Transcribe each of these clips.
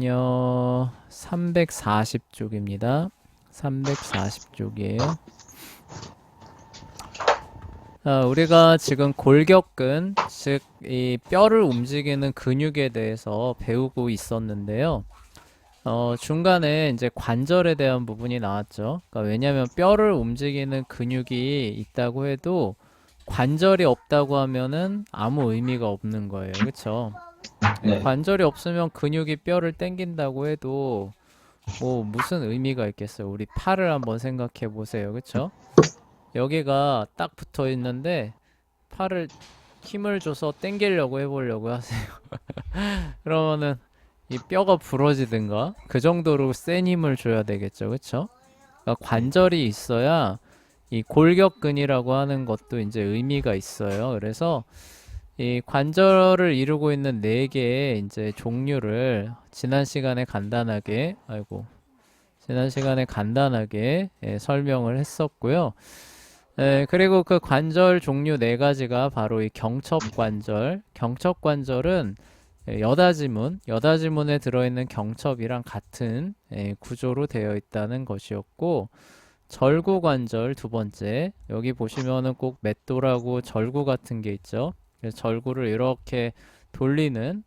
요 340쪽입니다. 340쪽이에요. 우리가 지금 골격근, 즉 이 뼈를 움직이는 근육에 대해서 배우고 있었는데요. 중간에 이제 관절에 대한 부분이 나왔죠. 그러니까 왜냐하면 뼈를 움직이는 근육이 있다고 해도 관절이 없다고 하면은 아무 의미가 없는 거예요. 그렇죠? 네, 관절이 없으면 근육이 뼈를 당긴다고 해도 뭐 무슨 의미가 있겠어요. 우리 팔을 한번 생각해 보세요. 그쵸? 여기가 딱 붙어 있는데 팔을 힘을 줘서 당기려고 해보려고 하세요. 그러면은 이 뼈가 부러지든가 그 정도로 센 힘을 줘야 되겠죠. 그쵸? 그러니까 네, 관절이 있어야 이 골격근이라고 하는 것도 이제 의미가 있어요. 그래서 이 관절을 이루고 있는 네 개의 이제 종류를 지난 시간에 간단하게 설명을 했었고요. 그리고 그 관절 종류 네 가지가 바로 이 경첩관절. 경첩관절은 여다지문에 들어있는 경첩이랑 같은 구조로 되어 있다는 것이었고, 절구관절 두 번째. 여기 보시면은 꼭 맷돌하고 절구 같은 게 있죠. 그래서 절구를 이렇게 돌리는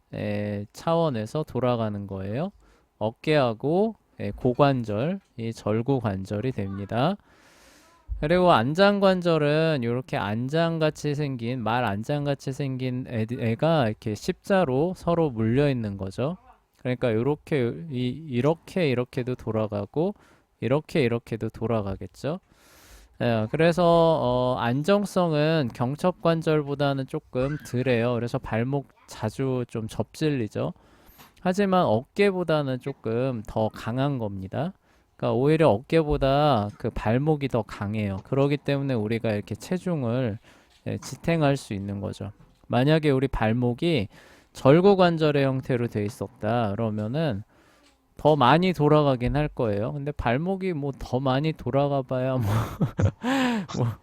차원에서 돌아가는 거예요. 어깨하고 고관절, 이 절구관절이 됩니다. 그리고 안장관절은 이렇게 안장같이 생긴 말 안장같이 생긴 애가 이렇게 십자로 서로 물려 있는 거죠. 그러니까 이렇게도 돌아가고 이렇게도 돌아가겠죠. 그래서 안정성은 경첩관절보다는 조금 덜해요. 그래서 발목 자주 좀 접질리죠. 하지만 어깨보다는 조금 더 강한 겁니다. 그러니까 오히려 어깨보다 그 발목이 더 강해요. 그러기 때문에 우리가 이렇게 체중을 지탱할 수 있는 거죠. 만약에 우리 발목이 절구관절의 형태로 돼 있었다 그러면은 더 많이 돌아가긴 할 거예요. 근데 발목이 뭐 더 많이 돌아가 봐야 뭐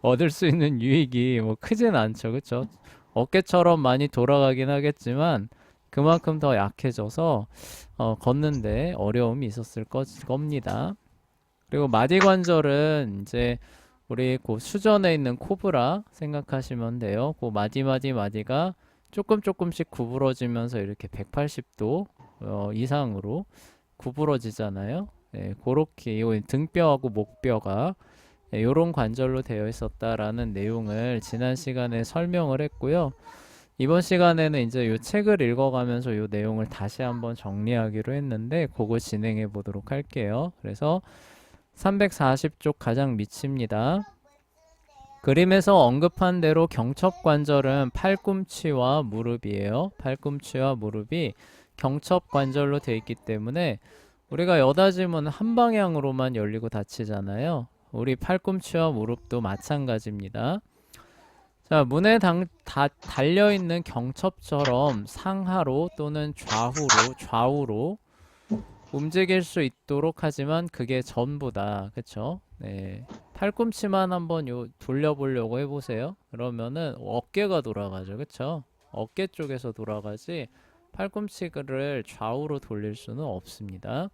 얻을 수 있는 유익이 뭐 크진 않죠. 그쵸? 어깨처럼 많이 돌아가긴 하겠지만 그만큼 더 약해져서 걷는데 어려움이 있었을 겁니다. 그리고 마디관절은 이제 우리 그 수전에 있는 코브라 생각하시면 돼요. 그 마디가 조금씩 구부러지면서 이렇게 180도 이상으로 구부러지잖아요. 그렇게 이 등뼈하고 목뼈가 이런 관절로 되어 있었다라는 내용을 지난 시간에 설명을 했고요. 이번 시간에는 이제 이 책을 읽어가면서 이 내용을 다시 한번 정리하기로 했는데 그거 진행해 보도록 할게요. 그래서 340쪽 가장 밑입니다. 그림에서 언급한 대로 경첩관절은 팔꿈치와 무릎이에요. 팔꿈치와 무릎이 경첩관절로 되어 있기 때문에 우리가 여다짐은 한 방향으로만 열리고 닫히잖아요. 우리 팔꿈치와 무릎도 마찬가지입니다. 자, 달려있는 경첩처럼 상하로 또는 좌우로 움직일 수 있도록 하지만 그게 전부다. 그쵸? 네. 팔꿈치만 한번 돌려보려고 해보세요. 그러면은 어깨가 돌아가죠. 그쵸? 어깨 쪽에서 돌아가지 팔꿈치를 좌우로 돌릴 수는 없습니다.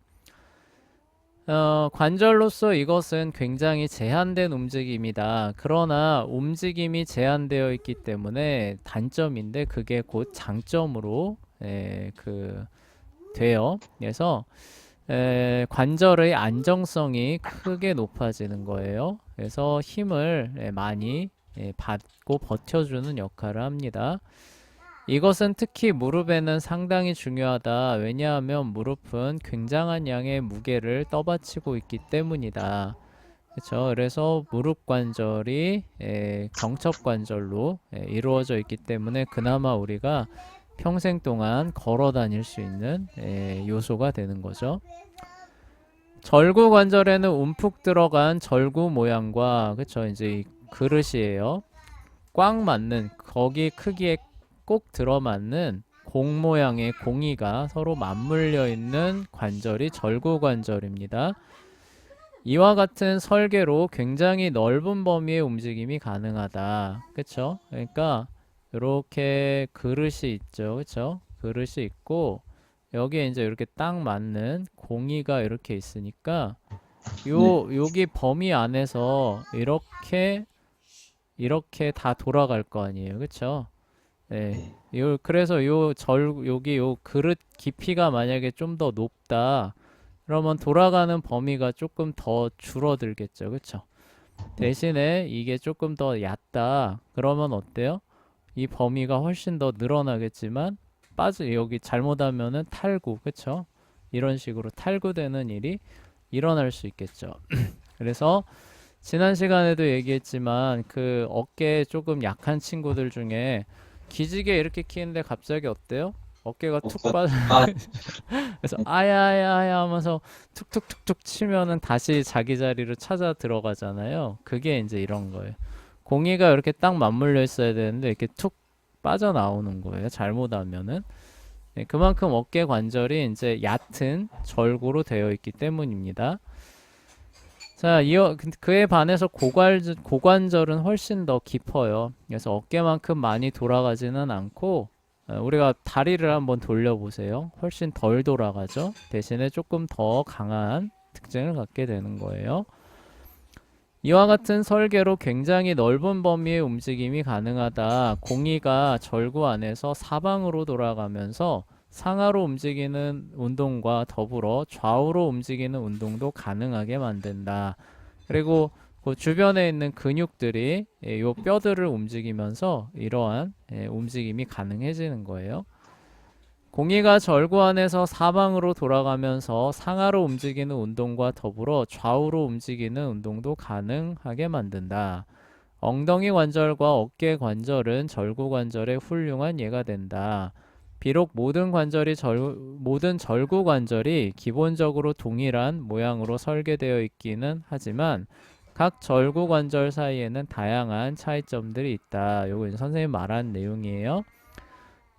관절로서 이것은 굉장히 제한된 움직임이다. 그러나 움직임이 제한되어 있기 때문에 단점인데 그게 곧 장점으로 돼요. 그래서 관절의 안정성이 크게 높아지는 거예요. 그래서 힘을 많이 받고 버텨주는 역할을 합니다. 이것은 특히 무릎에는 상당히 중요하다. 왜냐하면 무릎은 굉장한 양의 무게를 떠받치고 있기 때문이다. 그렇죠. 그래서 무릎 관절이 경첩 관절로 이루어져 있기 때문에 그나마 우리가 평생 동안 걸어 다닐 수 있는 요소가 되는 거죠. 절구 관절에는 움푹 들어간 절구 모양과 그쵸 이제 이 그릇이에요. 꽉 맞는 거기 크기에 꼭 들어맞는 공 모양의 공이가 서로 맞물려 있는 관절이 절구 관절입니다. 이와 같은 설계로 굉장히 넓은 범위의 움직임이 가능하다. 그쵸? 그러니까 이렇게 그릇이 있죠. 그쵸? 그릇이 있고 여기에 이제 이렇게 딱 맞는 공이가 이렇게 있으니까 네. 여기 범위 안에서 이렇게 다 돌아갈 거 아니에요. 그쵸? 네. 네. 그래서 여기 요 그릇 깊이가 만약에 좀 더 높다. 그러면 돌아가는 범위가 조금 더 줄어들겠죠. 그쵸? 대신에 이게 조금 더 얕다. 그러면 어때요? 이 범위가 훨씬 더 늘어나겠지만 여기 잘못하면은 탈구. 그쵸? 이런 식으로 탈구되는 일이 일어날 수 있겠죠. 그래서 지난 시간에도 얘기했지만 그 어깨 조금 약한 친구들 중에 기지개 이렇게 키는데 갑자기 어때요? 어깨가 툭 빠져. 아, 그래서 아야야야 하면서 툭툭툭툭 치면은 다시 자기 자리로 찾아 들어가잖아요. 그게 이제 이런 거예요. 공이가 이렇게 딱 맞물려 있어야 되는데 이렇게 툭 빠져나오는 거예요. 잘못하면은. 네, 그만큼 어깨 관절이 이제 얕은 절구로 되어 있기 때문입니다. 자, 그에 반해서 고관절은 훨씬 더 깊어요. 그래서 어깨만큼 많이 돌아가지는 않고, 우리가 다리를 한번 돌려보세요. 훨씬 덜 돌아가죠. 대신에 조금 더 강한 특징을 갖게 되는 거예요. 이와 같은 설계로 굉장히 넓은 범위의 움직임이 가능하다. 공이가 절구 안에서 사방으로 돌아가면서 상하로 움직이는 운동과 더불어 좌우로 움직이는 운동도 가능하게 만든다. 그리고 그 주변에 있는 근육들이 요 뼈들을 움직이면서 이러한 움직임이 가능해지는 거예요. 공이가 절구 안에서 사방으로 돌아가면서 상하로 움직이는 운동과 더불어 좌우로 움직이는 운동도 가능하게 만든다. 엉덩이 관절과 어깨 관절은 절구 관절의 훌륭한 예가 된다. 비록 모든 절구 관절이 기본적으로 동일한 모양으로 설계되어 있기는 하지만 각 절구 관절 사이에는 다양한 차이점들이 있다. 요거 이제 선생님 말한 내용이에요.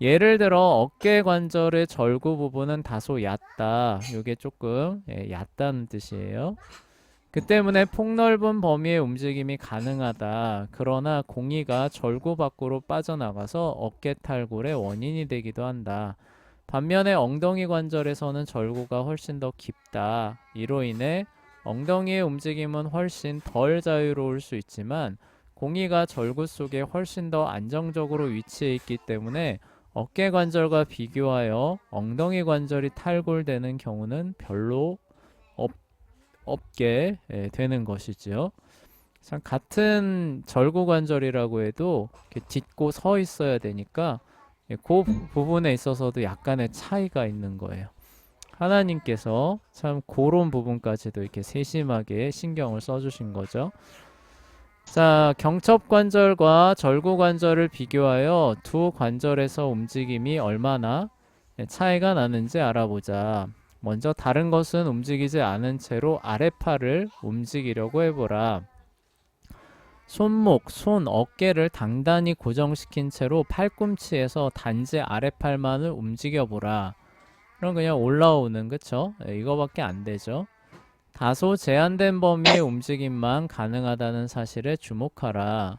예를 들어 어깨 관절의 절구 부분은 다소 얕다. 요게 조금 얕다는 뜻이에요. 그 때문에 폭넓은 범위의 움직임이 가능하다. 그러나 공이가 절구 밖으로 빠져나가서 어깨 탈골의 원인이 되기도 한다. 반면에 엉덩이 관절에서는 절구가 훨씬 더 깊다. 이로 인해 엉덩이의 움직임은 훨씬 덜 자유로울 수 있지만 공이가 절구 속에 훨씬 더 안정적으로 위치해 있기 때문에 어깨 관절과 비교하여 엉덩이 관절이 탈골되는 경우는 별로 없게 되는 것이지요. 참 같은 절구 관절이라고 해도 이렇게 딛고 서 있어야 되니까 그 부분에 있어서도 약간의 차이가 있는 거예요. 하나님께서 참 그런 부분까지도 이렇게 세심하게 신경을 써주신 거죠. 자, 경첩 관절과 절구 관절을 비교하여 두 관절에서 움직임이 얼마나 차이가 나는지 알아보자. 먼저 다른 것은 움직이지 않은 채로 아랫팔을 움직이려고 해보라. 손목, 어깨를 단단히 고정시킨 채로 팔꿈치에서 단지 아랫팔만을 움직여보라. 그럼 그냥 올라오는, 그쵸? 이거밖에 안 되죠. 다소 제한된 범위의 움직임만 가능하다는 사실에 주목하라.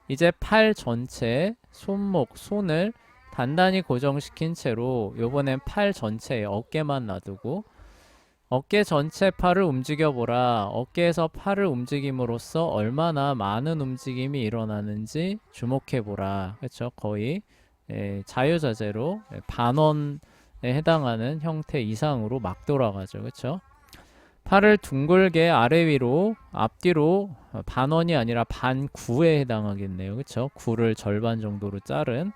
이제 팔 전체, 손을 단단히 고정시킨 채로 요번엔 팔 전체에 어깨만 놔두고 어깨 전체 팔을 움직여보라. 어깨에서 팔을 움직임으로써 얼마나 많은 움직임이 일어나는지 주목해보라. 그렇죠? 거의 자유자재로 반원에 해당하는 형태 이상으로 막 돌아가죠. 그렇죠? 팔을 둥글게 아래 위로 앞뒤로 반원이 아니라 반구에 해당하겠네요. 그렇죠? 구를 절반 정도로 자른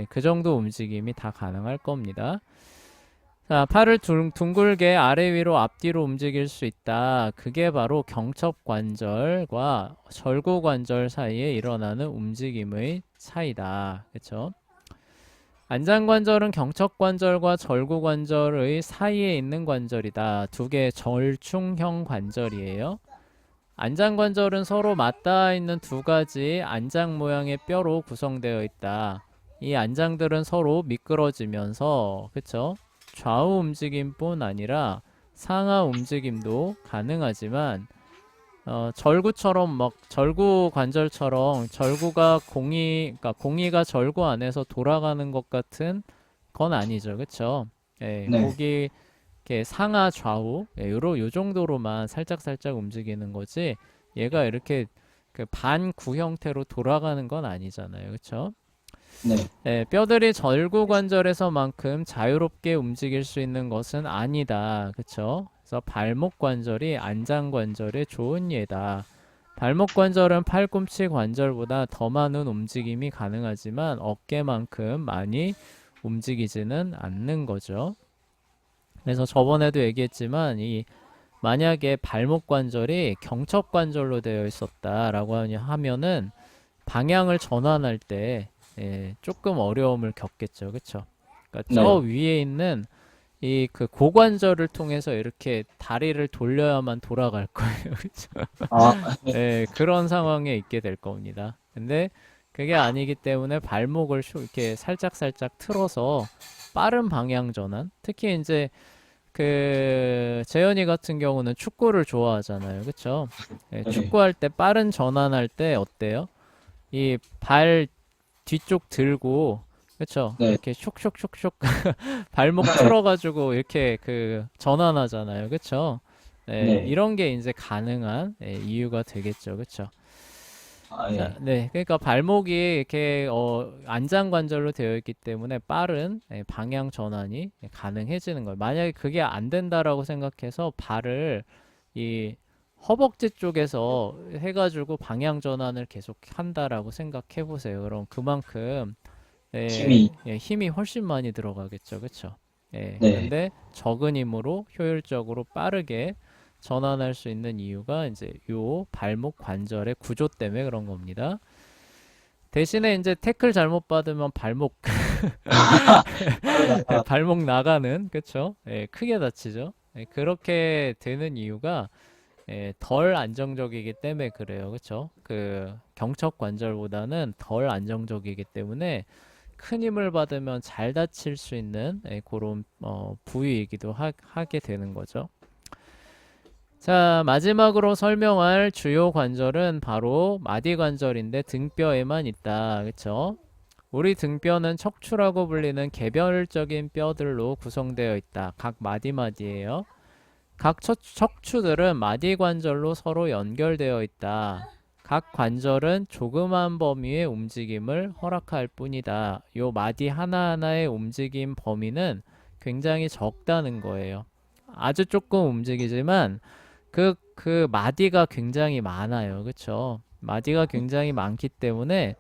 그 정도 움직임이 다 가능할 겁니다. 자, 팔을 둥글게 아래 위로 앞뒤로 움직일 수 있다. 그게 바로 경첩관절과 절구관절 사이에 일어나는 움직임의 차이다. 그렇죠? 안장관절은 경첩관절과 절구관절의 사이에 있는 관절이다. 두 개의 절충형 관절이에요. 안장관절은 서로 맞닿아 있는 두 가지 안장 모양의 뼈로 구성되어 있다. 이 안장들은 서로 미끄러지면서, 그쵸? 좌우 움직임뿐 아니라 상하 움직임도 가능하지만 절구처럼 막 절구 관절처럼 그러니까 공이가 절구 안에서 돌아가는 것 같은 건 아니죠. 그쵸? 네. 목이 이렇게 상하 좌우 요 정도로만 살짝 살짝 움직이는 거지 얘가 이렇게 그 반구 형태로 돌아가는 건 아니잖아요. 그쵸? 네. 뼈들이 절구관절에서만큼 자유롭게 움직일 수 있는 것은 아니다. 그쵸? 그래서 발목 관절이 안장 관절의 좋은 예다. 발목 관절은 팔꿈치 관절보다 더 많은 움직임이 가능하지만 어깨만큼 많이 움직이지는 않는 거죠. 그래서 저번에도 얘기했지만 이 만약에 발목 관절이 경첩 관절로 되어 있었다라고 하면은 방향을 전환할 때 조금 어려움을 겪겠죠. 그쵸? 그러니까 저 네. 위에 있는 이 그 고관절을 통해서 이렇게 다리를 돌려야만 돌아갈 거예요. 그쵸? 아, 그런 상황에 있게 될 겁니다. 근데 그게 아니기 때문에 발목을 이렇게 살짝살짝 틀어서 빠른 방향 전환, 특히 이제 그 재현이 같은 경우는 축구를 좋아하잖아요. 그쵸? 네. 축구할 때 빠른 전환할 때 어때요? 이 발 뒤쪽 들고 그쵸? 네. 이렇게 쇽쇽쇽쇽 발목 틀어가지고 이렇게 그 전환하잖아요. 그쵸? 네. 이런 게 이제 가능한 이유가 되겠죠. 그쵸? 아, 자, 예. 그러니까 발목이 이렇게 안장 관절로 되어 있기 때문에 빠른 방향 전환이 가능해지는 거예요. 만약에 그게 안 된다라고 생각해서 발을 이 허벅지 쪽에서 해가지고 방향 전환을 계속 한다라고 생각해 보세요. 그럼 그만큼 힘이, 힘이 훨씬 많이 들어가겠죠. 그쵸? 네. 근데 적은 힘으로 효율적으로 빠르게 전환할 수 있는 이유가 이제 요 발목 관절의 구조 때문에 그런 겁니다. 대신에 이제 태클 잘못 받으면 발목 빠르다가, 발목 나가는 그쵸? 크게 다치죠. 그렇게 되는 이유가 덜 안정적이기 때문에 그래요. 그쵸? 그 경첩 관절보다는 덜 안정적이기 때문에 큰 힘을 받으면 잘 다칠 수 있는 그런 부위이기도 하게 되는 거죠. 자, 마지막으로 설명할 주요 관절은 바로 마디 관절인데 등뼈에만 있다. 그쵸? 우리 등뼈는 척추라고 불리는 개별적인 뼈들로 구성되어 있다. 각 마디마디예요. 각 척추들은 마디 관절로 서로 연결되어 있다. 각 관절은 조그만 범위의 움직임을 허락할 뿐이다. 요 마디 하나하나의 움직임 범위는 굉장히 적다는 거예요. 아주 조금 움직이지만 그 마디가 굉장히 많아요. 그쵸? 마디가 굉장히 많기 때문에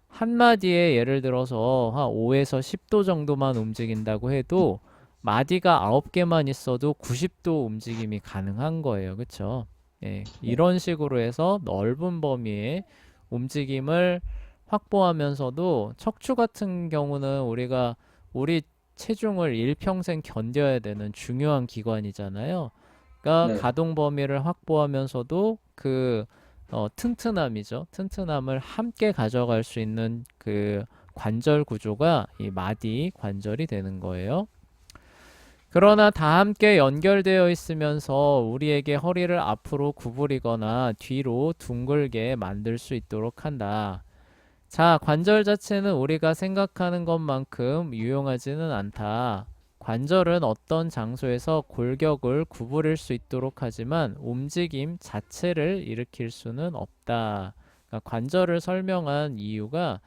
한 마디에 예를 들어서 한 5에서 10도 정도만 움직인다고 해도 마디가 9개만 있어도 90도 움직임이 가능한 거예요. 그쵸? 네. 이런 식으로 해서 넓은 범위의 움직임을 확보하면서도 척추 같은 경우는 우리 체중을 일평생 견뎌야 되는 중요한 기관이잖아요. 그러니까 네. 가동 범위를 확보하면서도 튼튼함이죠. 튼튼함을 함께 가져갈 수 있는 그 관절 구조가 이 마디 관절이 되는 거예요. 그러나 다 함께 연결되어 있으면서 우리에게 허리를 앞으로 구부리거나 뒤로 둥글게 만들 수 있도록 한다. 자, 관절 자체는 우리가 생각하는 것만큼 유용하지는 않다. 관절은 어떤 장소에서 골격을 구부릴 수 있도록 하지만 움직임 자체를 일으킬 수는 없다. 그러니까 관절을 설명한 이유가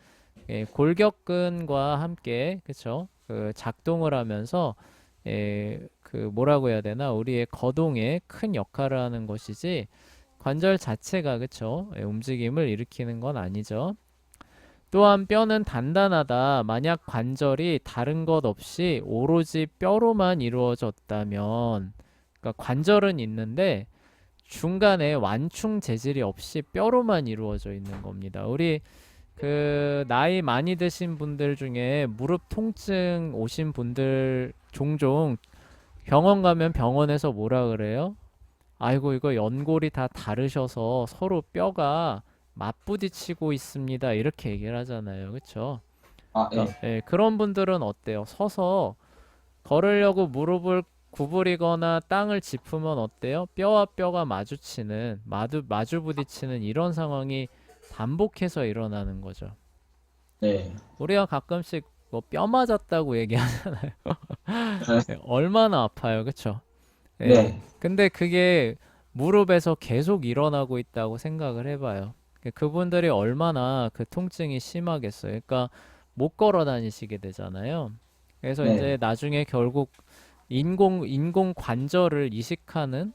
골격근과 함께 그쵸? 그 작동을 하면서 그 뭐라고 해야 되나? 우리의 거동에 큰 역할을 하는 것이지 관절 자체가 그쵸? 움직임을 일으키는 건 아니죠. 또한 뼈는 단단하다. 만약 관절이 다른 것 없이 오로지 뼈로만 이루어졌다면, 그러니까 관절은 있는데 중간에 완충 재질이 없이 뼈로만 이루어져 있는 겁니다. 우리 그 나이 많이 드신 분들 중에 무릎 통증 오신 분들 종종 병원 가면 병원에서 뭐라 그래요? 아이고 이거 연골이 다 다르셔서 서로 뼈가 맞부딪히고 있습니다. 이렇게 얘기를 하잖아요. 그쵸? 아, 그러니까 예. 그런 분들은 어때요? 서서 걸으려고 무릎을 구부리거나 땅을 짚으면 어때요? 뼈와 뼈가 마주치는 마주 부딪히는 이런 상황이 반복해서 일어나는 거죠. 네. 우리가 가끔씩 뭐 뼈 맞았다고 얘기하잖아요. 예, 얼마나 아파요, 그쵸? 예. 네, 근데 그게 무릎에서 계속 일어나고 있다고 생각을 해봐요. 그분들이 얼마나 그 통증이 심하겠어요. 그러니까 못 걸어 다니시게 되잖아요. 그래서 이제 네, 나중에 결국 인공 관절을 이식하는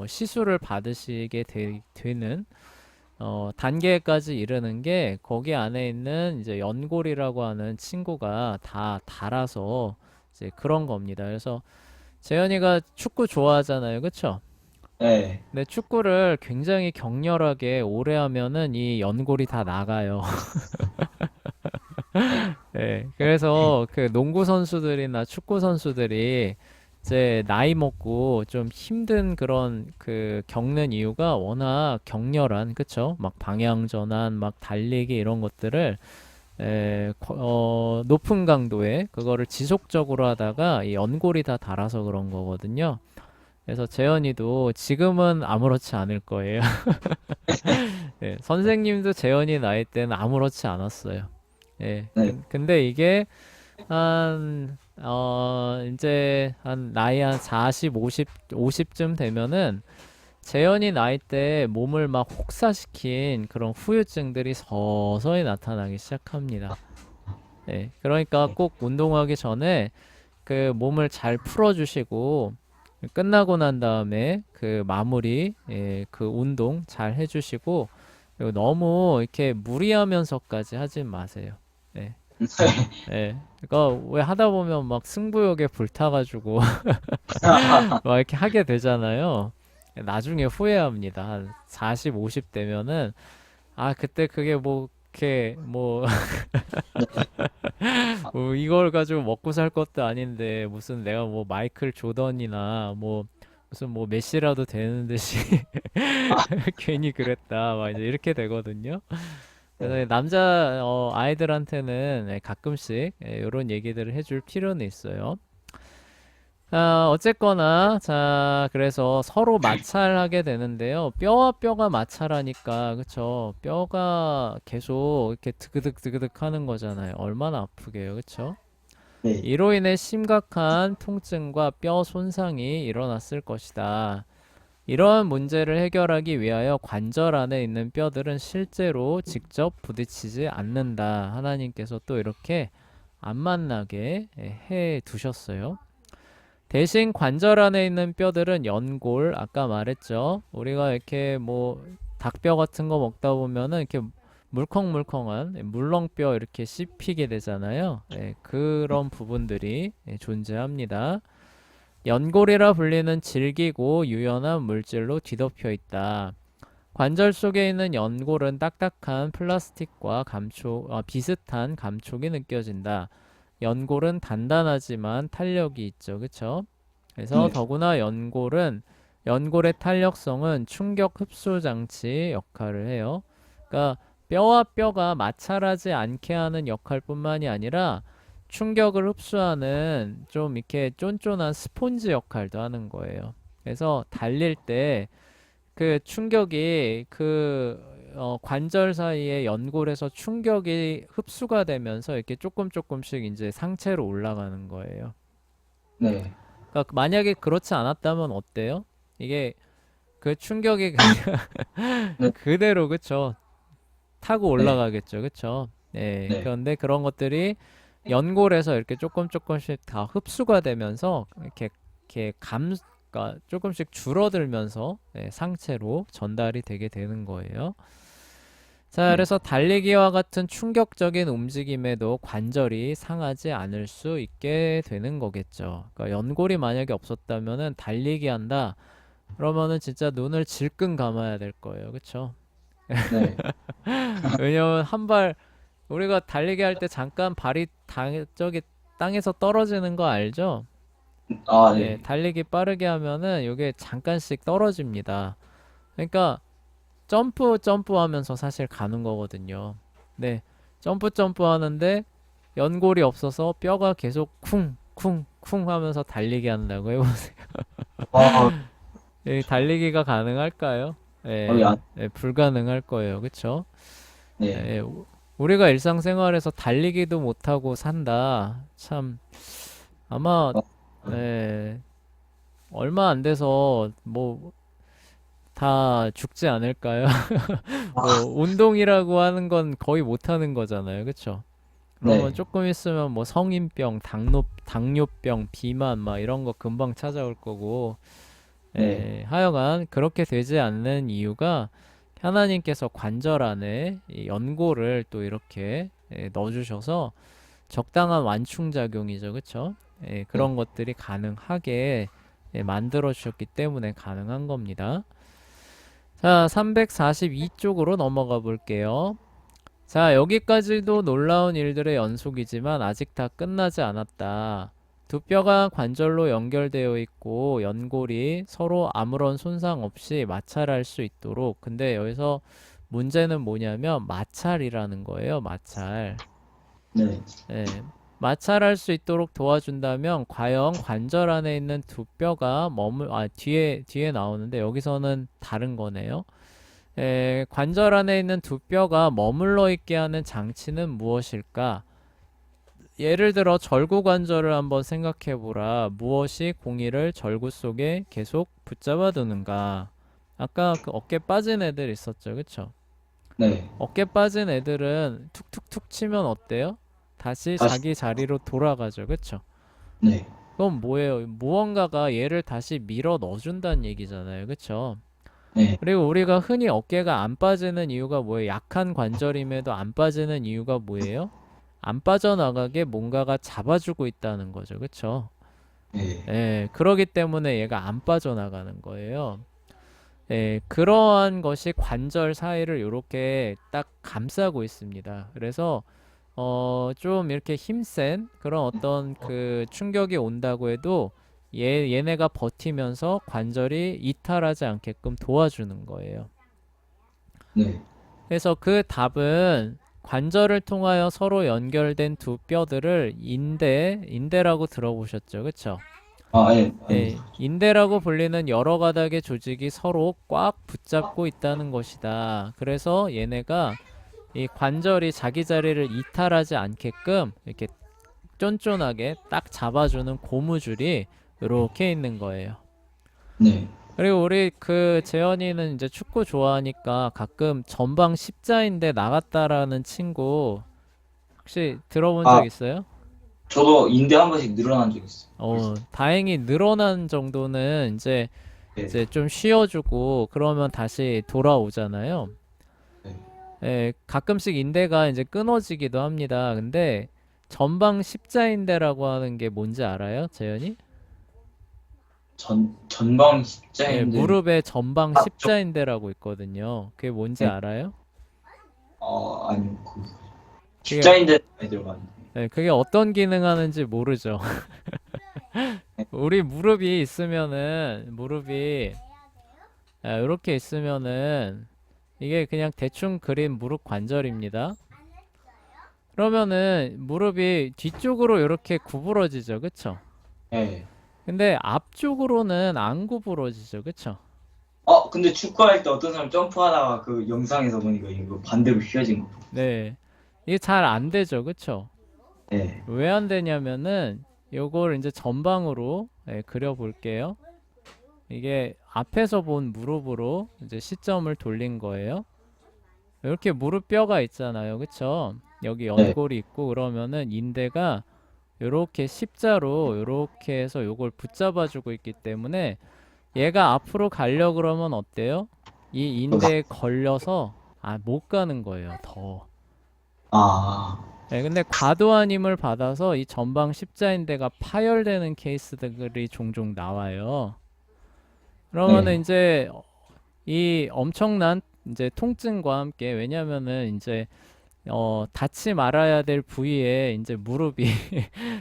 시술을 받으시게 되는 단계까지 이르는 게 거기 안에 있는 이제 연골이라고 하는 친구가 다 닳아서 이제 그런 겁니다. 그래서 재현이가 축구 좋아하잖아요. 그쵸? 네. 근데 축구를 굉장히 격렬하게 오래 하면은 이 연골이 다 나가요. 네. 그래서 그 농구 선수들이나 축구 선수들이 이제 나이 먹고 좀 힘든 그런 그 겪는 이유가 워낙 격렬한, 그쵸? 막 방향 전환, 막 달리기 이런 것들을 높은 강도의 그거를 지속적으로 하다가 이 연골이 다 닳아서 그런 거거든요. 그래서 재현이도 지금은 아무렇지 않을 거예요. 예, 선생님도 재현이 나이 때는 아무렇지 않았어요. 예, 네. 근데 이게 이제 한 나이 한 40, 50쯤 되면은 재현이 나이 때 몸을 막 혹사시킨 그런 후유증들이 서서히 나타나기 시작합니다. 예, 그러니까 꼭 운동하기 전에 그 몸을 잘 풀어주시고 끝나고 난 다음에 그 마무리 그 운동 잘 해주시고 그리고 너무 이렇게 무리하면서까지 하지 마세요. 네, 네. 그러니까 왜 하다 보면 막 승부욕에 불타가지고 막 이렇게 하게 되잖아요. 나중에 후회합니다. 한 40, 50 되면은 아 그때 그게 뭐 이렇게 뭐 이걸 가지고 먹고 살 것도 아닌데 무슨 내가 뭐 마이클 조던이나 뭐 무슨 뭐 메시라도 되는 듯이 괜히 그랬다 막 이제 이렇게 되거든요. 그래서 네. 남자 아이들한테는 가끔씩 이런 얘기들을 해줄 필요는 있어요. 어쨌거나 자 그래서 서로 마찰하게 되는데요. 뼈와 뼈가 마찰하니까 그쵸? 뼈가 계속 이렇게 드그득 드그득 하는 거잖아요. 얼마나 아프게요, 그쵸? 네. 이로 인해 심각한 통증과 뼈 손상이 일어났을 것이다. 이러한 문제를 해결하기 위하여 관절 안에 있는 뼈들은 실제로 직접 부딪히지 않는다. 하나님께서 또 이렇게 안 만나게 해 두셨어요. 대신 관절 안에 있는 뼈들은 연골, 아까 말했죠. 우리가 이렇게 뭐 닭뼈 같은 거 먹다 보면은 이렇게 물컹물컹한 물렁뼈 이렇게 씹히게 되잖아요. 그런 부분들이 존재합니다. 연골이라 불리는 질기고 유연한 물질로 뒤덮여 있다. 관절 속에 있는 연골은 딱딱한 플라스틱과 비슷한 감촉이 느껴진다. 연골은 단단하지만 탄력이 있죠. 그쵸? 그래서 네. 더구나 연골의 탄력성은 충격 흡수 장치 역할을 해요. 그러니까 뼈와 뼈가 마찰하지 않게 하는 역할뿐만이 아니라 충격을 흡수하는 좀 이렇게 쫀쫀한 스폰지 역할도 하는 거예요. 그래서 달릴 때 그 충격이 관절 사이의 연골에서 충격이 흡수가 되면서 이렇게 조금 조금씩 이제 상체로 올라가는 거예요. 네. 그러니까 만약에 그렇지 않았다면 어때요? 이게 그 충격이 그냥 네. 그대로 그쵸? 타고 네. 올라가겠죠, 그쵸? 네. 네. 그런데 그런 것들이 연골에서 이렇게 조금 조금씩 다 흡수가 되면서 이렇게 그러니까 조금씩 줄어들면서 상체로 전달이 되게 되는 거예요. 자, 네. 그래서 달리기와 같은 충격적인 움직임에도 관절이 상하지 않을 수 있게 되는 거겠죠. 그러니까 연골이 만약에 없었다면은 달리기 한다. 그러면은 진짜 눈을 질끈 감아야 될 거예요. 그쵸? 네. 왜냐면 한 발, 우리가 달리기 할 때 잠깐 발이 저기 땅에서 떨어지는 거 알죠? 아, 예, 네. 달리기 빠르게 하면은 이게 잠깐씩 떨어집니다. 그러니까 점프 하면서 사실 가는 거거든요. 네, 점프 하는데 연골이 없어서 뼈가 계속 쿵쿵쿵 하면서 달리기 한다고 해보세요. 아, 달리기가 가능할까요? 거의 예, 안, 불가능할 거예요. 그쵸? 네. 예, 우리가 일상생활에서 달리기도 못하고 산다. 참, 아마, 어, 예, 얼마 안 돼서 뭐 다 죽지 않을까요? 뭐 아, 운동이라고 하는 건 거의 못 하는 거잖아요. 그쵸? 그러면 네, 조금 있으면 뭐 성인병, 당뇨병, 비만 막 이런 거 금방 찾아올 거고, 네, 하여간 그렇게 되지 않는 이유가 하나님께서 관절 안에 이 연고를 또 이렇게 넣어주셔서 적당한 완충작용이죠. 그쵸? 네. 그런 것들이 가능하게 만들어 주셨기 때문에 가능한 겁니다. 자, 342쪽으로 넘어가 볼게요. 자, 여기까지도 놀라운 일들의 연속이지만 아직 다 끝나지 않았다. 두 뼈가 관절로 연결되어 있고 연골이 서로 아무런 손상 없이 마찰할 수 있도록. 근데 여기서 문제는 뭐냐면 마찰이라는 거예요. 마찰. 네. 예, 마찰할 수 있도록 도와준다면 과연 관절 안에 있는 두 뼈가 뒤에 나오는데 여기서는 다른 거네요. 관절 안에 있는 두 뼈가 머물러 있게 하는 장치는 무엇일까? 예를 들어 절구 관절을 한번 생각해 보라. 무엇이 공이를 절구 속에 계속 붙잡아 두는가? 아까 그 어깨 빠진 애들 있었죠, 그쵸? 네. 어깨 빠진 애들은 툭툭툭 치면 어때요? 다시 다시, 자기 자리로 돌아가죠, 그쵸? 네, 그건 뭐예요? 무언가가 얘를 다시 밀어 넣어준다는 얘기잖아요, 그쵸? 네, 그리고 우리가 흔히 어깨가 안 빠지는 이유가 뭐예요? 약한 관절임에도 안 빠지는 이유가 뭐예요? 안 빠져나가게 뭔가가 잡아주고 있다는 거죠. 그쵸? 네, 그러기 때문에 얘가 안 빠져나가는 거예요. 그러한 것이 관절 사이를 이렇게 딱 감싸고 있습니다. 그래서 좀 이렇게 힘센 그런 어떤 그 충격이 온다고 해도 얘네가 버티면서 관절이 이탈하지 않게끔 도와주는 거예요. 네. 그래서 그 답은 관절을 통하여 서로 연결된 두 뼈들을 인대라고 들어보셨죠? 그쵸? 아, 예, 아닙니다. 인대라고 불리는 여러 가닥의 조직이 서로 꽉 붙잡고 있다는 것이다. 그래서 얘네가 이 관절이 자기 자리를 이탈하지 않게끔 이렇게 쫀쫀하게 딱 잡아주는 고무줄이 이렇게 있는 거예요. 네. 그리고 우리 그 재현이는 이제 축구 좋아하니까 가끔 전방 십자인대 나갔다라는 친구 혹시 들어본 적 아, 있어요? 저도 인대 한 번씩 늘어난 적 있어요. 그래서, 다행히 늘어난 정도는 네, 이제 좀 쉬어주고 그러면 다시 돌아오잖아요. 네. 가끔씩 인대가 이제 끊어지기도 합니다. 근데 전방 십자인대라고 하는 게 뭔지 알아요, 재현이? 전방 십자인대, 무릎에 전방 아, 십자인대라고 있거든요. 그게 뭔지 네. 알아요? 아니, 그게 십자인대 많이 들어가는데. 그게 어떤 기능 하는지 모르죠. 네. 우리 무릎이 있으면은 무릎이 이렇게 있으면은 이게 그냥 대충 그린 무릎 관절입니다. 그러면은 무릎이 뒤쪽으로 이렇게 구부러지죠, 그쵸? 네. 근데 앞쪽으로는 안 구부러지죠, 그쵸? 근데 축구할 때 어떤 사람 점프하다가 그 영상에서 보니까 이거 반대로 휘어진 거. 네, 이게 잘 안 되죠, 그쵸? 네. 왜 안 되냐면은 요걸 이제 전방으로 그려 볼게요. 이게 앞에서 본 무릎으로 이제 시점을 돌린 거예요. 이렇게 무릎뼈가 있잖아요. 그쵸? 여기 네. 연골이 있고 그러면은 인대가 이렇게 십자로 이렇게 해서 요걸 붙잡아 주고 있기 때문에 얘가 앞으로 가려 그러면 어때요? 이 인대에 걸려서 못 가는 거예요. 더. 아, 근데 과도한 힘을 받아서 이 전방 십자인대가 파열되는 케이스들이 종종 나와요. 그러면은 네. 이제 이 엄청난 이제 통증과 함께 왜냐면은 이제 닿지 말아야 될 부위에 이제 무릎이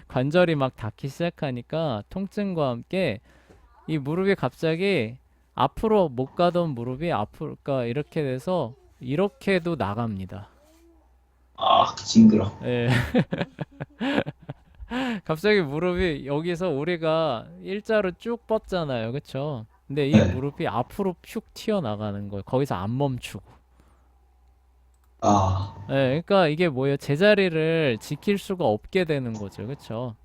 관절이 막 닿기 시작하니까 통증과 함께 이 무릎이 갑자기 앞으로 못 가던 무릎이 앞으로 그러니까 이렇게 돼서 이렇게도 나갑니다. 징그러. 예. 갑자기 무릎이 여기서 우리가 일자로 쭉 뻗잖아요. 그쵸? 근데 이 네. 무릎이 앞으로 쭉 튀어나가는 거예요. 거기서 안 멈추고. 아, 예, 그러니까 이게 뭐예요? 제자리를 지킬 수가 없게 되는 거죠. 그쵸?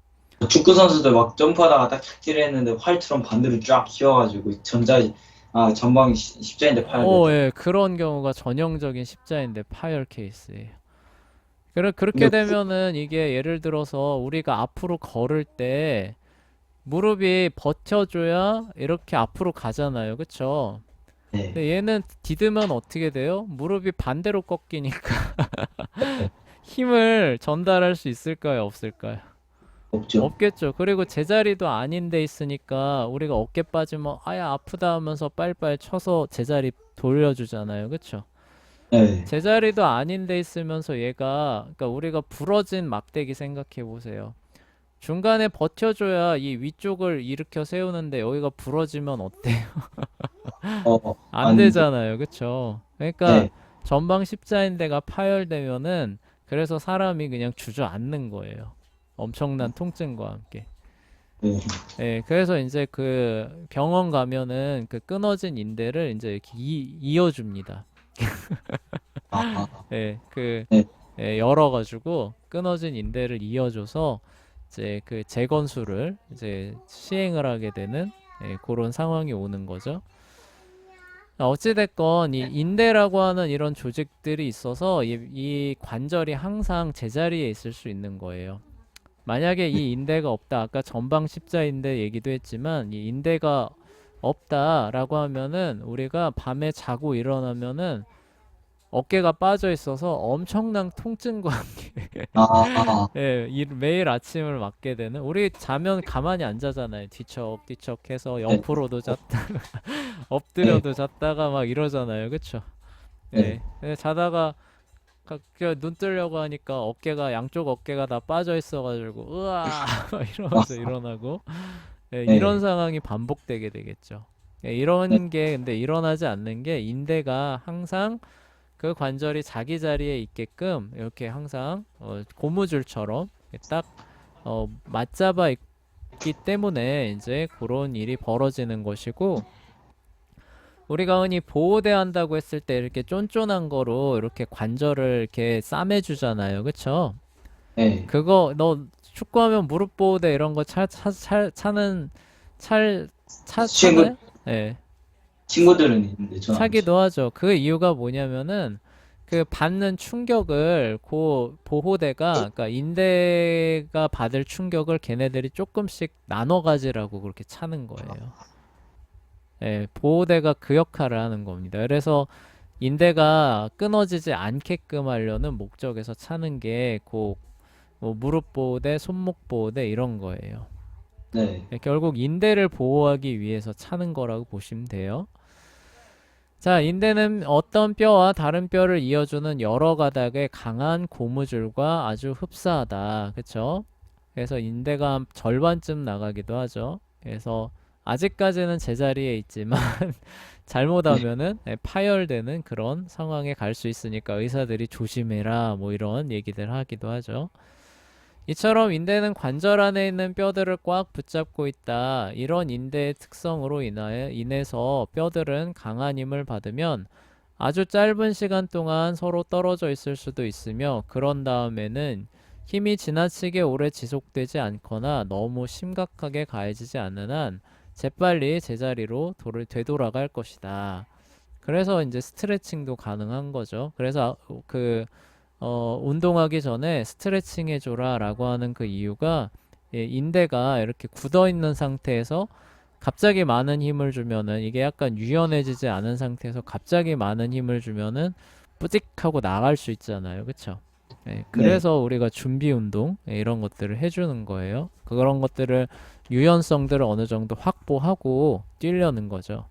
축구 선수들 막 점프하다가 딱 착지를 했는데 활처럼 반대로 쫙 휘어가지고 전방 십자인대 파열됐다. 예, 그런 경우가 전형적인 십자인대 파열 케이스예요. 그렇게 근데 되면은 이게 예를 들어서 우리가 앞으로 걸을 때 무릎이 버텨줘야 이렇게 앞으로 가잖아요. 그쵸? 네, 근데 얘는 디드면 어떻게 돼요? 무릎이 반대로 꺾이니까 힘을 전달할 수 있을까요? 없을까요? 없죠. 없겠죠. 그리고 제자리도 아닌 데 있으니까 우리가 어깨 빠지면 아야 아프다 하면서 빨리빨리 쳐서 제자리 돌려주잖아요. 그쵸? 네, 제자리도 아닌 데 있으면서 얘가 그러니까 우리가 부러진 막대기 생각해 보세요. 중간에 버텨줘야 이 위쪽을 일으켜 세우는데 여기가 부러지면 어때요? 안 안 돼. 되잖아요. 그쵸? 그러니까 네, 전방 십자인대가 파열되면은 그래서 사람이 그냥 주저앉는 거예요. 엄청난 통증과 함께. 네. 예, 그래서 이제 그 병원 가면은 그 끊어진 인대를 이제 이렇게 이어줍니다. 아, 아, 예, 네, 열어가지고 끊어진 인대를 이어줘서 이제 그 재건수를 이제 시행을 하게 되는 그런 상황이 오는 거죠. 어찌됐건 이 인대라고 하는 이런 조직들이 있어서 이 관절이 항상 제자리에 있을 수 있는 거예요. 만약에 이 인대가 없다, 아까 전방 십자인대 얘기도 했지만 이 인대가 없다라고 하면은 우리가 밤에 자고 일어나면은 어깨가 빠져 있어서 엄청난 통증과 아, 아, 예, 매일 아침을 맞게 되는 우리 자면 가만히 안 자잖아요. 뒤척뒤척 해서 네, 옆으로도 잤다 네, 엎드려도 잤다가 막 이러잖아요. 그쵸? 네. 예. 자다가 눈 뜨려고 하니까 어깨가 양쪽 어깨가 다 빠져 있어가지고 으아 막 아, 이러면서 일어나고 예, 이런 네, 상황이 반복되게 되겠죠. 예, 네, 이런 게 근데 일어나지 않는 게 인대가 항상 그 관절이 자기 자리에 있게끔 이렇게 항상 고무줄처럼 딱 맞잡아 있기 때문에 이제 그런 일이 벌어지는 것이고 우리가 흔히 보호대 한다고 했을 때 이렇게 쫀쫀한 거로 이렇게 관절을 이렇게 싸매주잖아요. 그쵸? 네. 그거 너 축구하면 무릎 보호대 이런 거 차는 친구, 차나요? 예. 친구들은 있는데 전 안 쳐. 차기도 하죠. 그 이유가 뭐냐면은 그 받는 충격을 그 보호대가 그러니까 인대가 받을 충격을 걔네들이 조금씩 나눠 가지라고 그렇게 차는 거예요. 예, 보호대가 그 역할을 하는 겁니다. 그래서 인대가 끊어지지 않게끔 하려는 목적에서 차는 게그 뭐 무릎 보호대, 손목 보호대 이런 거예요. 네, 예, 결국 인대를 보호하기 위해서 차는 거라고 보시면 돼요. 자, 인대는 어떤 뼈와 다른 뼈를 이어주는 여러 가닥의 강한 고무줄과 아주 흡사하다. 그쵸? 그래서 인대가 한 절반쯤 나가기도 하죠. 그래서 아직까지는 제자리에 있지만 네, 잘못하면은 파열되는 그런 상황에 갈 수 있으니까 의사들이 조심해라 뭐 이런 얘기들 하기도 하죠. 이처럼 인대는 관절 안에 있는 뼈들을 꽉 붙잡고 있다. 이런 인대의 특성으로 인해서 뼈들은 강한 힘을 받으면 아주 짧은 시간 동안 서로 떨어져 있을 수도 있으며 그런 다음에는 힘이 지나치게 오래 지속되지 않거나 너무 심각하게 가해지지 않는 한 재빨리 제자리로 되돌아갈 것이다. 그래서 이제 스트레칭도 가능한 거죠. 그래서 운동하기 전에 스트레칭 해줘라 라고 하는 그 이유가 인대가 이렇게 굳어 있는 상태에서 갑자기 많은 힘을 주면은 이게 약간 유연해지지 않은 상태에서 갑자기 많은 힘을 주면은 뿌직하고 나갈 수 있잖아요. 그쵸? 예, 네, 그래서 우리가 준비 운동 이런 것들을 해주는 거예요. 그런 것들을 유연성들을 어느 정도 확보하고 뛰려는 거죠.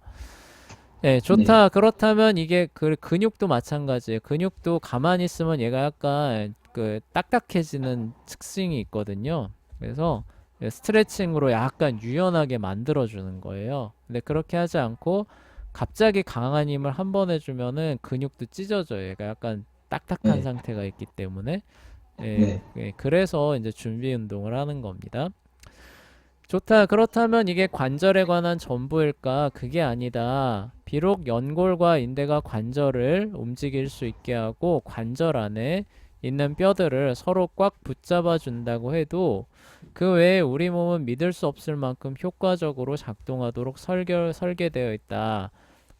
네, 네, 좋다. 그렇다면 이게 그 근육도 마찬가지예요. 근육도 가만히 있으면 얘가 약간 그 딱딱해지는 특징이 있거든요. 그래서 스트레칭으로 약간 유연하게 만들어주는 거예요. 근데 그렇게 하지 않고 갑자기 강한 힘을 한 번 해주면은 근육도 찢어져요. 얘가 약간 딱딱한 네, 상태가 있기 때문에. 예, 네, 그래서 이제 준비 운동을 하는 겁니다. 좋다. 그렇다면 이게 관절에 관한 전부일까? 그게 아니다. 비록 연골과 인대가 관절을 움직일 수 있게 하고 관절 안에 있는 뼈들을 서로 꽉 붙잡아 준다고 해도 그 외에 우리 몸은 믿을 수 없을 만큼 효과적으로 작동하도록 설계되어 있다.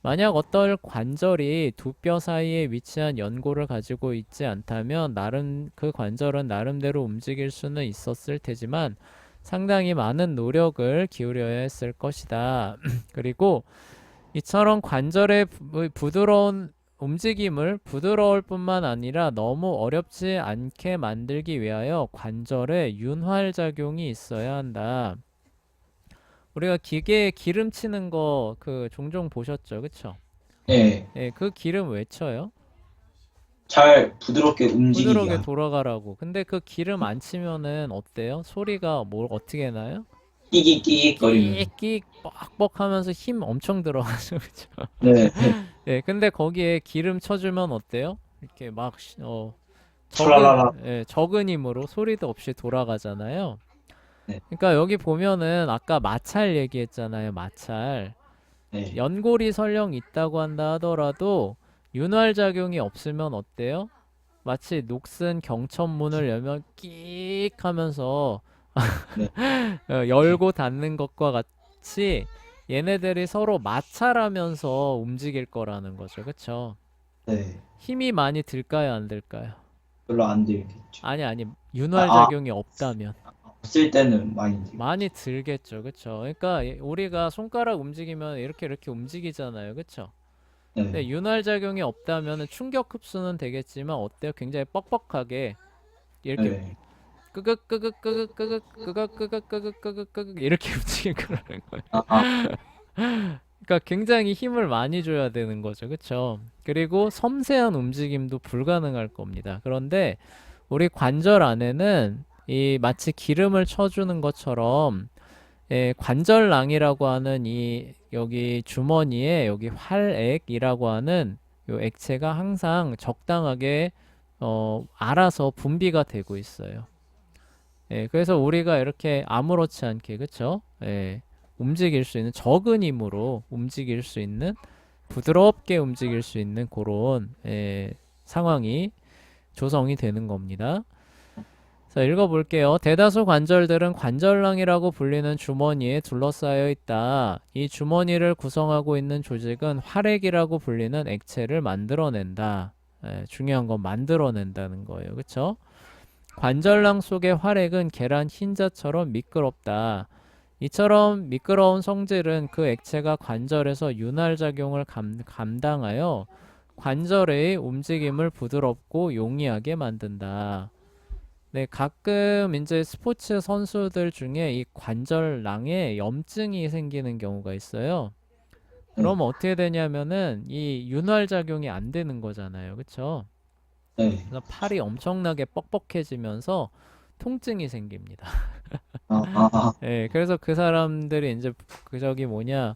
만약 어떤 관절이 두 뼈 사이에 위치한 연골을 가지고 있지 않다면 그 관절은 나름대로 움직일 수는 있었을 테지만 상당히 많은 노력을 기울여야 했을 것이다. 그리고 이처럼 관절의 부드러운 움직임을 부드러울 뿐만 아니라 너무 어렵지 않게 만들기 위하여 관절에 윤활작용이 있어야 한다. 우리가 기계에 기름 치는 거 그 종종 보셨죠? 그쵸? 예, 예, 그 기름 왜 쳐요? 잘 부드럽게 움직이게 부드럽게 하는. 돌아가라고. 근데 그 기름 안 치면은 어때요? 소리가 뭘 어떻게 나요? 끼익끼익거리면서. 끼익끼익 뻑뻑 하면서 힘 엄청 들어가죠. 그쵸? 네, 예, 근데 거기에 기름 쳐주면 어때요? 이렇게 막, 촤라라라. 적은 힘으로 소리도 없이 돌아가잖아요. 네, 그러니까 여기 보면은 아까 마찰 얘기했잖아요. 마찰. 네, 연골이 설령 있다고 한다 하더라도 윤활작용이 없으면 어때요? 마치 녹슨 경천문을 열면 끼익 하면서 네, 열고 닫는 것과 같이 얘네들이 서로 마찰하면서 움직일 거라는 거죠. 그쵸? 네. 힘이 많이 들까요? 안 들까요? 별로 안 들겠죠. 아니, 아, 윤활작용이 없다면. 쓸 때는 많이 들겠죠. 많이 들겠죠. 그쵸? 그러니까 우리가 손가락 움직이면 이렇게 움직이잖아요. 그쵸? 근데 네, 윤활작용이 없다면 충격 흡수는 되겠지만 어때요? 굉장히 뻑뻑하게 이렇게 네. 끄극 끄극 끄극 끄극 끄극 끄극 끄극 끄극 끄극 이렇게 움직일 거라는 거예요. 아, 그러니까 굉장히 힘을 많이 줘야 되는 거죠. 그쵸? 그리고 섬세한 움직임도 불가능할 겁니다. 그런데 우리 관절 안에는 이 마치 기름을 쳐주는 것처럼 관절낭이라고 하는 이 여기 주머니에 여기 활액이라고 하는 요 액체가 항상 적당하게 알아서 분비가 되고 있어요. 그래서 우리가 이렇게 아무렇지 않게 그쵸? 움직일 수 있는 적은 힘으로 움직일 수 있는 부드럽게 움직일 수 있는 그런 상황이 조성이 되는 겁니다. 자, 읽어볼게요. 대다수 관절들은 관절낭이라고 불리는 주머니에 둘러싸여 있다. 이 주머니를 구성하고 있는 조직은 활액이라고 불리는 액체를 만들어낸다. 중요한 건 만들어낸다는 거예요. 그쵸? 관절낭 속의 활액은 계란 흰자처럼 미끄럽다. 이처럼 미끄러운 성질은 그 액체가 관절에서 윤활작용을 감당하여 관절의 움직임을 부드럽고 용이하게 만든다. 네, 가끔 이제 스포츠 선수들 중에 이 관절낭에 염증이 생기는 경우가 있어요. 네, 그럼 어떻게 되냐면은 이 윤활작용이 안 되는 거잖아요. 그쵸? 네. 그래서 팔이 엄청나게 뻑뻑해지면서 통증이 생깁니다. 그래서 그 사람들이 이제 저기 뭐냐,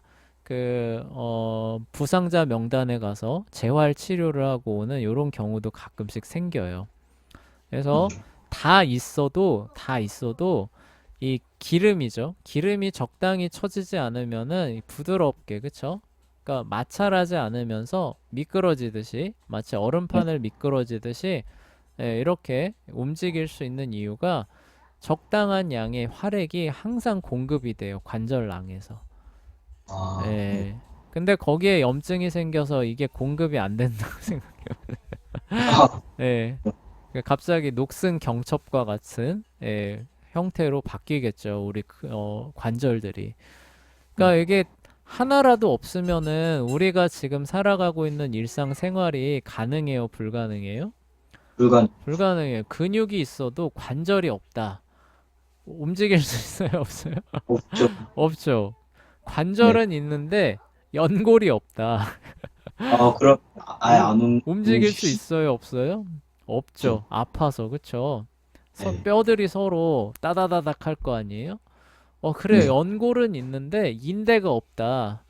부상자 명단에 가서 재활 치료를 하고 오는 이런 경우도 가끔씩 생겨요. 그래서 다 있어도 이 기름이죠. 기름이 적당히 처지지 않으면은 부드럽게, 그쵸? 그러니까 마찰하지 않으면서 미끄러지듯이 마치 네. 얼음판을 미끄러지듯이 이렇게 움직일 수 있는 이유가 적당한 양의 활액이 항상 공급이 돼요. 관절낭에서. 아, 네. 예. 근데 거기에 염증이 생겨서 이게 공급이 안 된다고 생각해요. 아, 예. 갑자기 녹슨 경첩과 같은 형태로 바뀌겠죠. 우리 관절들이. 그러니까 이게 하나라도 없으면은 우리가 지금 살아가고 있는 일상생활이 가능해요, 불가능해요? 불가능. 불가능해요. 근육이 있어도 관절이 없다. 움직일 수 있어요, 없어요? 없죠. 없죠. 네. 관절은 있는데 연골이 없다. 그럼 아예 움, 안 움직일 움직일 수 수 있어요, 없어요? 있죠. 없죠. 아파서, 그쵸? 네. 뼈들이 서로 따다다닥 할 거 아니에요? 그래, 네. 연골은 있는데 인대가 없다.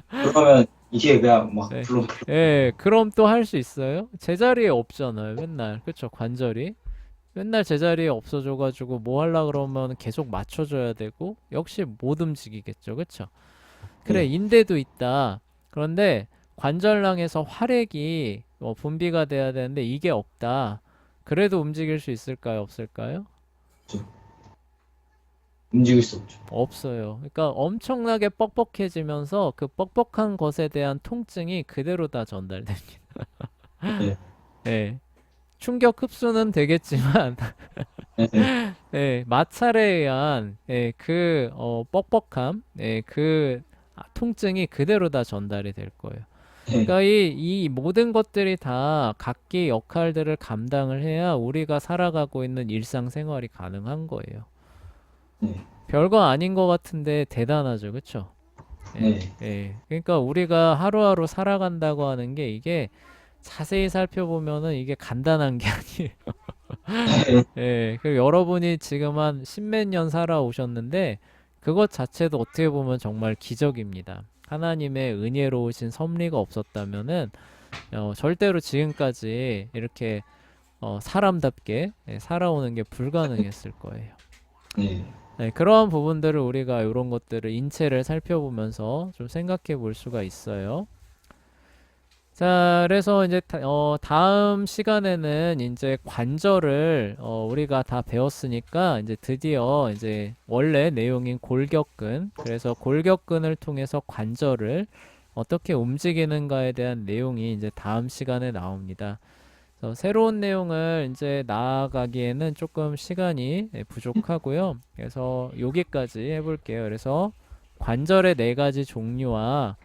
그러면 이게 그냥 막 예, 불렁불렁. 그럼 또 할 수 있어요? 제자리에 없잖아요, 맨날. 그쵸, 관절이. 맨날 제자리에 없어져가지고 뭐 하려 그러면 계속 맞춰줘야 되고, 역시 못 움직이겠죠, 그쵸? 그래, 네. 인대도 있다. 그런데 관절낭에서 활액이 분비가 돼야 되는데 이게 없다. 그래도 움직일 수 있을까요? 없을까요? 움직일 수 없죠. 없어요. 그러니까 엄청나게 뻑뻑해지면서 그 뻑뻑한 것에 대한 통증이 그대로 다 전달됩니다. 네. 예. 충격 흡수는 되겠지만 네. 마찰에 의한 뻑뻑함, 통증이 그대로 다 전달이 될 거예요. 네. 그러니까 이 모든 것들이 다 각기 역할들을 감당을 해야 우리가 살아가고 있는 일상생활이 가능한 거예요. 네. 별거 아닌 것 같은데 대단하죠, 그쵸? 네. 그러니까 우리가 하루하루 살아간다고 하는 게 이게 자세히 살펴보면은 이게 간단한 게 아니에요. 그리고 여러분이 지금 한 십몇 년 살아오셨는데 그것 자체도 어떻게 보면 정말 기적입니다. 하나님의 은혜로우신 섭리가 없었다면은 절대로 지금까지 이렇게 사람답게 살아오는 게 불가능했을 거예요. 네. 그런 부분들을 우리가 이런 것들을 인체를 살펴보면서 좀 생각해 볼 수가 있어요. 자, 그래서 이제 다음 시간에는 이제 관절을 우리가 다 배웠으니까 이제 드디어 이제 원래 내용인 골격근, 그래서 골격근을 통해서 관절을 어떻게 움직이는가에 대한 내용이 이제 다음 시간에 나옵니다. 그래서 새로운 내용을 이제 나아가기에는 조금 시간이 부족하고요. 그래서 여기까지 해볼게요. 그래서 관절의 네 가지 종류와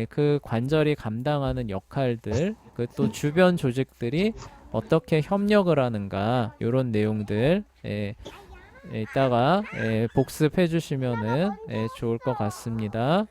그 관절이 감당하는 역할들, 그 또 주변 조직들이 어떻게 협력을 하는가, 요런 내용들, 이따가 복습해 주시면은 좋을 것 같습니다.